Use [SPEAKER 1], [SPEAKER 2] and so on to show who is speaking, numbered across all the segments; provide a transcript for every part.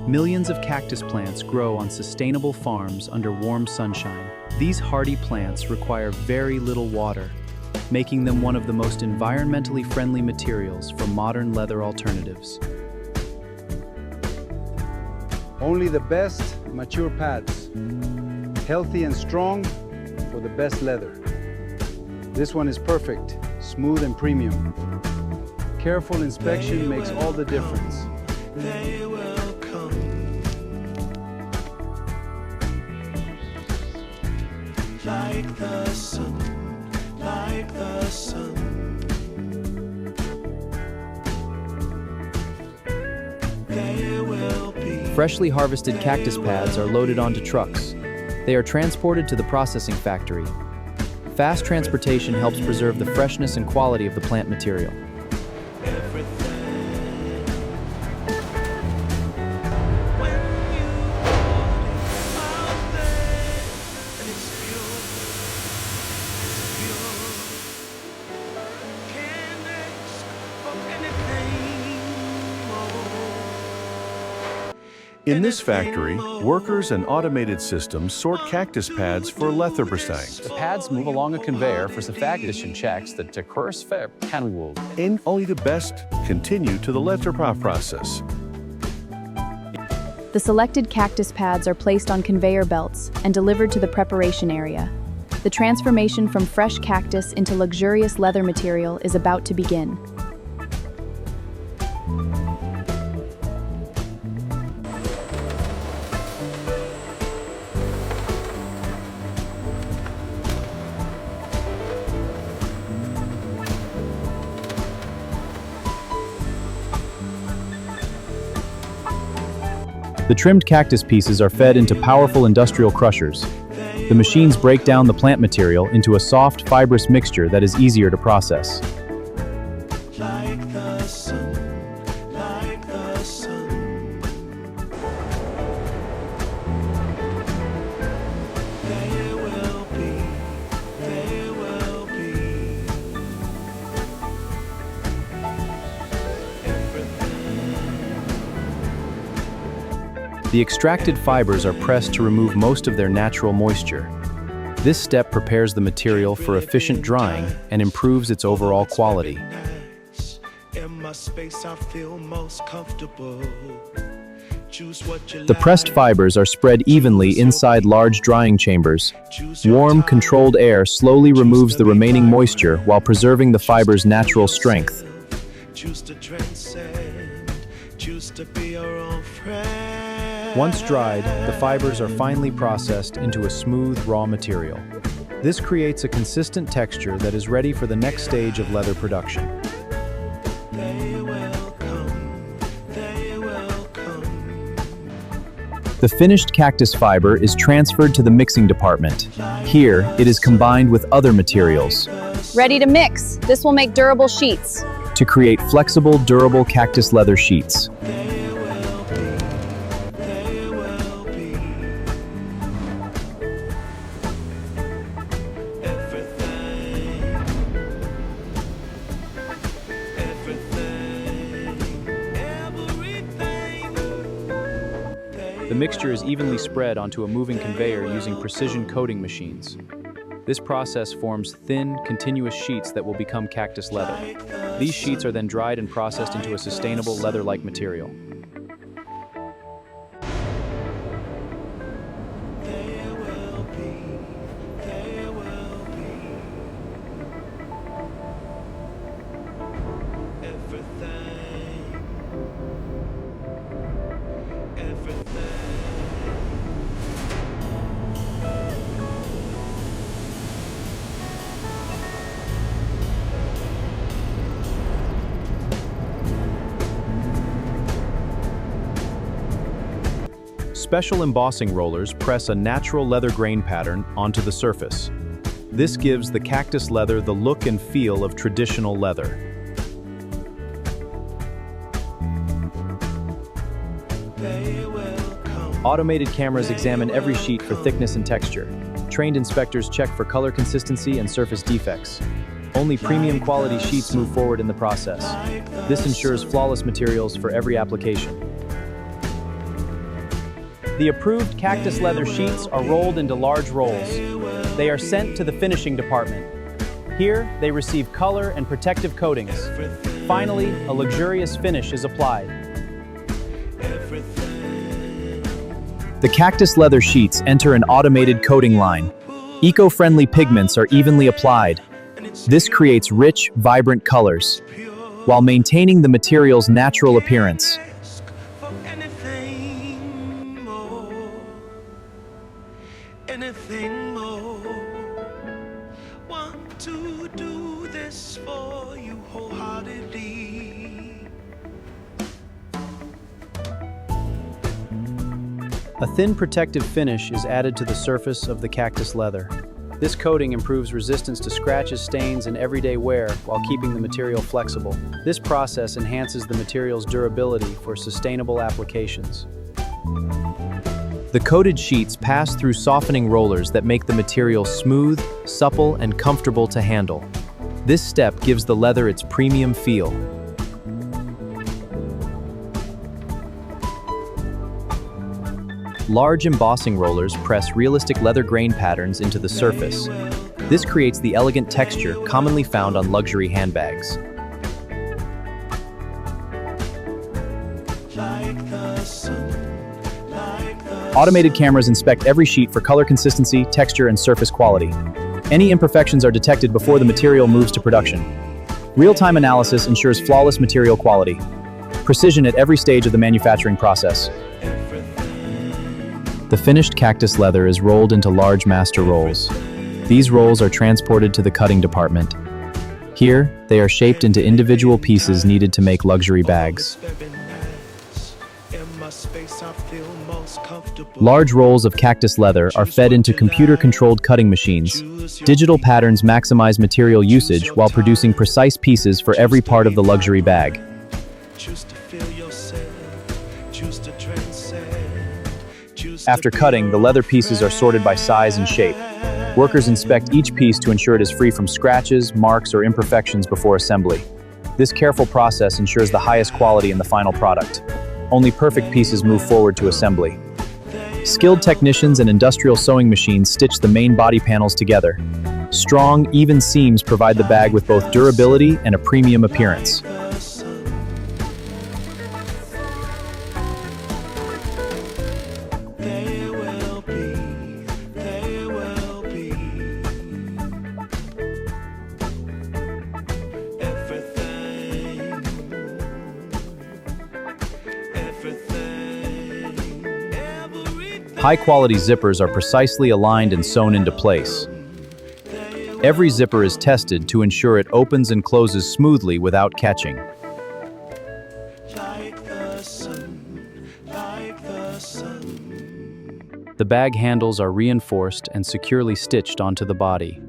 [SPEAKER 1] Millions of cactus plants grow on sustainable farms under warm sunshine. These hardy plants require very little water, making them one of the most environmentally friendly materials for modern leather alternatives.
[SPEAKER 2] Only the best mature pads, healthy and strong for the best leather. This one is perfect, smooth and premium. Careful inspection makes all the difference.
[SPEAKER 3] They will come. Like the sun, like the sun. They will be.
[SPEAKER 1] Freshly harvested cactus pads are loaded onto trucks. They are transported to the processing factory. Fast transportation helps preserve the freshness and quality of the plant material.
[SPEAKER 4] In this factory, workers and automated systems sort cactus pads for leatherbestelling.
[SPEAKER 5] The pads move along a conveyor for safeguardation checks that occurs fair can
[SPEAKER 4] And only the best continue to the leatherprop process.
[SPEAKER 6] The selected cactus pads are placed on conveyor belts and delivered to the preparation area. The transformation from fresh cactus into luxurious leather material is about to begin.
[SPEAKER 1] The trimmed cactus pieces are fed into powerful industrial crushers. The machines break down the plant material into a soft, fibrous mixture that is easier to process.
[SPEAKER 3] Like the sun, like the sun. They will be, they will be.
[SPEAKER 1] The extracted fibers are pressed to remove most of their natural moisture. This step prepares the material for efficient drying and improves its overall quality.
[SPEAKER 3] In my space, I feel most comfortable. Choose what you
[SPEAKER 1] The pressed
[SPEAKER 3] like.
[SPEAKER 1] fibers are spread evenly inside large drying chambers. Warm, controlled air slowly removes the remaining moisture while preserving the fiber's natural strength.
[SPEAKER 3] Choose to transcend. Choose to be your own friend.
[SPEAKER 1] Once dried, the fibers are finally processed into a smooth, raw material. This creates a consistent texture that is ready for the next stage of leather production.
[SPEAKER 3] They will come. They will come.
[SPEAKER 1] The finished cactus fiber is transferred to the mixing department. Here, it is combined with other materials
[SPEAKER 6] Ready to mix. This will make durable sheets.
[SPEAKER 1] to create flexible, durable cactus leather sheets.
[SPEAKER 3] They will be. They will be. Everything. Everything. Everything.
[SPEAKER 1] The mixture is evenly spread onto a moving conveyor using precision coating machines. This process forms thin, continuous sheets that will become cactus leather. These sheets are then dried and processed into a sustainable leather-like material.
[SPEAKER 3] There will be. There will be. Everything. Everything.
[SPEAKER 1] Special embossing rollers press a natural leather grain pattern onto the surface. This gives the cactus leather the look and feel of traditional leather.
[SPEAKER 3] They will come.
[SPEAKER 1] Automated cameras examine every sheet for thickness and texture. Trained inspectors check for color consistency and surface defects. Only premium quality sheets move forward in the process. This ensures flawless materials for every application. The approved cactus leather sheets are rolled into large rolls. They are sent to the finishing department. Here, they receive color and protective coatings. Finally, a luxurious finish is applied. The cactus leather sheets enter an automated coating line. Eco-friendly pigments are evenly applied. This creates rich, vibrant colors, while maintaining the material's natural appearance.
[SPEAKER 3] Anything more. Want to do this for you wholeheartedly.
[SPEAKER 1] A thin protective finish is added to the surface of the cactus leather. This coating improves resistance to scratches, stains, and everyday wear while keeping the material flexible. This process enhances the material's durability for sustainable applications. The coated sheets pass through softening rollers that make the material smooth, supple, and comfortable to handle. This step gives the leather its premium feel. Large embossing rollers press realistic leather grain patterns into the surface. This creates the elegant texture commonly found on luxury handbags. Automated cameras inspect every sheet for color consistency, texture, and surface quality. Any imperfections are detected before the material moves to production. Real-time analysis ensures flawless material quality. Precision at every stage of the manufacturing process. The finished cactus leather is rolled into large master rolls. These rolls are transported to the cutting department. Here, they are shaped into individual pieces needed to make luxury bags. Large rolls of cactus leather are fed into computer-controlled cutting machines. Digital patterns maximize material usage while producing precise pieces for every part of the luxury bag. After cutting, the leather pieces are sorted by size and shape. Workers inspect each piece to ensure it is free from scratches, marks, or imperfections before assembly. This careful process ensures the highest quality in the final product. Only perfect pieces move forward to assembly. Skilled technicians and industrial sewing machines stitch the main body panels together. Strong, even seams provide the bag with both durability and a premium appearance. High-quality zippers are precisely aligned and sewn into place. Every zipper is tested to ensure it opens and closes smoothly without catching. The bag handles are reinforced and securely stitched onto the body.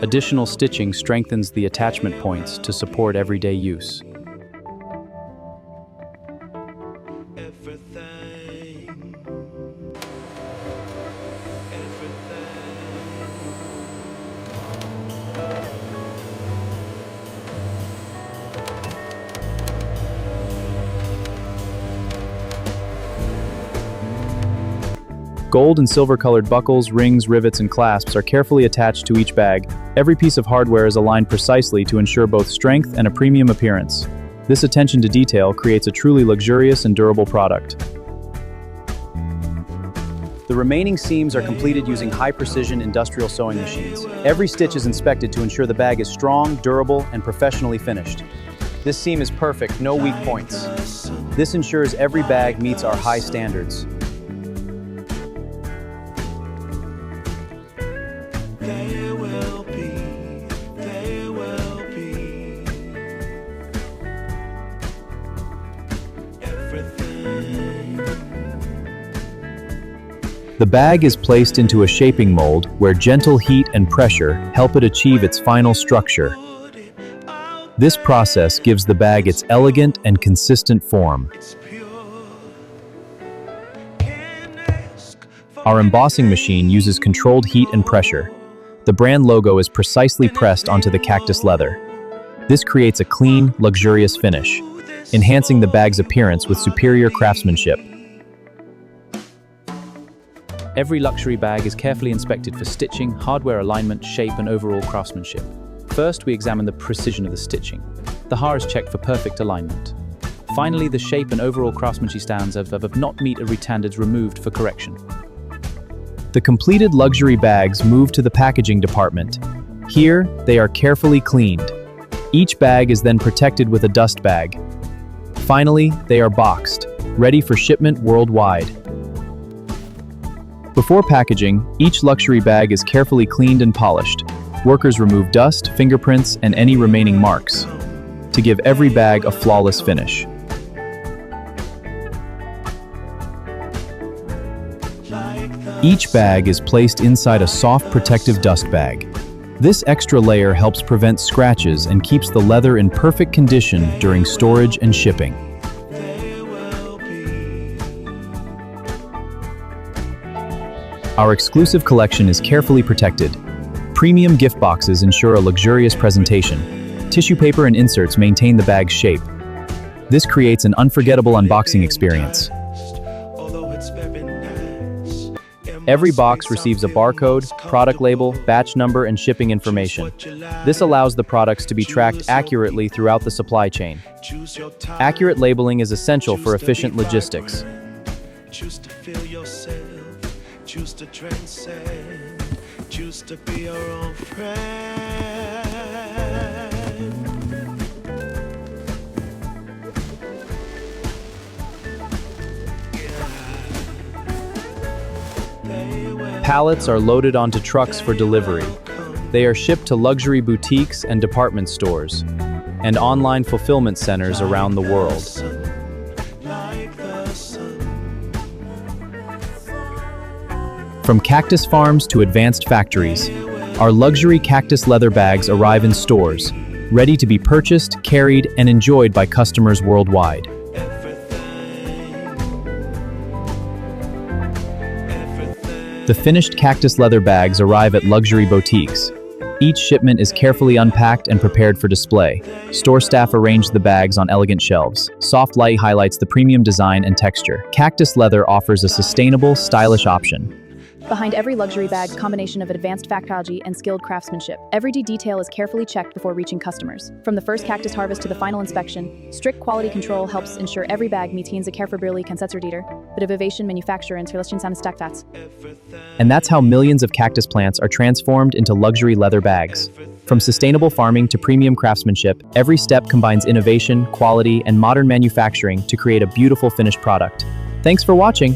[SPEAKER 1] Additional stitching strengthens the attachment points to support everyday use. Gold and silver-colored buckles, rings, rivets, and clasps are carefully attached to each bag. Every piece of hardware is aligned precisely to ensure both strength and a premium appearance. This attention to detail creates a truly luxurious and durable product. The remaining seams are completed using high-precision industrial sewing machines. Every stitch is inspected to ensure the bag is strong, durable, and professionally finished. This seam is perfect, no weak points. This ensures every bag meets our high standards. The bag is placed into a shaping mold where gentle heat and pressure help it achieve its final structure. This process gives the bag its elegant and consistent form. Our embossing machine uses controlled heat and pressure. The brand logo is precisely pressed onto the cactus leather. This creates a clean, luxurious finish, enhancing the bag's appearance with superior craftsmanship. Every luxury bag is carefully inspected for stitching, hardware alignment, shape, and overall craftsmanship. First, we examine the precision of the stitching. The haar is checked for perfect alignment. Finally, the shape and overall craftsmanship stands of not meet a retanded removed for correction. The completed luxury bags move to the packaging department. Here, they are carefully cleaned. Each bag is then protected with a dust bag. Finally, they are boxed, ready for shipment worldwide. Before packaging, each luxury bag is carefully cleaned and polished. Workers remove dust, fingerprints, and any remaining marks to give every bag a flawless finish. Each bag is placed inside a soft protective dust bag. This extra layer helps prevent scratches and keeps the leather in perfect condition during storage and shipping. Our exclusive collection is carefully protected. Premium gift boxes ensure a luxurious presentation. Tissue paper and inserts maintain the bag's shape. This creates an unforgettable unboxing experience. Every box receives a barcode, product label, batch number, and shipping information. This allows the products to be tracked accurately throughout the supply chain. Accurate labeling is essential for efficient logistics.
[SPEAKER 3] Choose to feel yourself, choose to transcend, choose to be your own friend.
[SPEAKER 1] Pallets are loaded onto trucks for delivery. They are shipped to luxury boutiques and department stores, and online fulfillment centers around the world. From cactus farms to advanced factories, our luxury cactus leather bags arrive in stores, ready to be purchased, carried, and enjoyed by customers worldwide. The finished cactus leather bags arrive at luxury boutiques. Each shipment is carefully unpacked and prepared for display. Store staff arrange the bags on elegant shelves. Soft light highlights the premium design and texture. Cactus leather offers a sustainable, stylish option.
[SPEAKER 6] Behind every luxury bag, combination of advanced factory and skilled craftsmanship. Every detail is carefully checked before reaching customers. From the first cactus harvest to the final inspection, strict quality control helps ensure every bag meets the carefully conservator, but innovation manufacturer and fats.
[SPEAKER 1] And that's how millions of cactus plants are transformed into luxury leather bags. From sustainable farming to premium craftsmanship, every step combines innovation, quality, and modern manufacturing to create a beautiful finished product. Thanks for watching.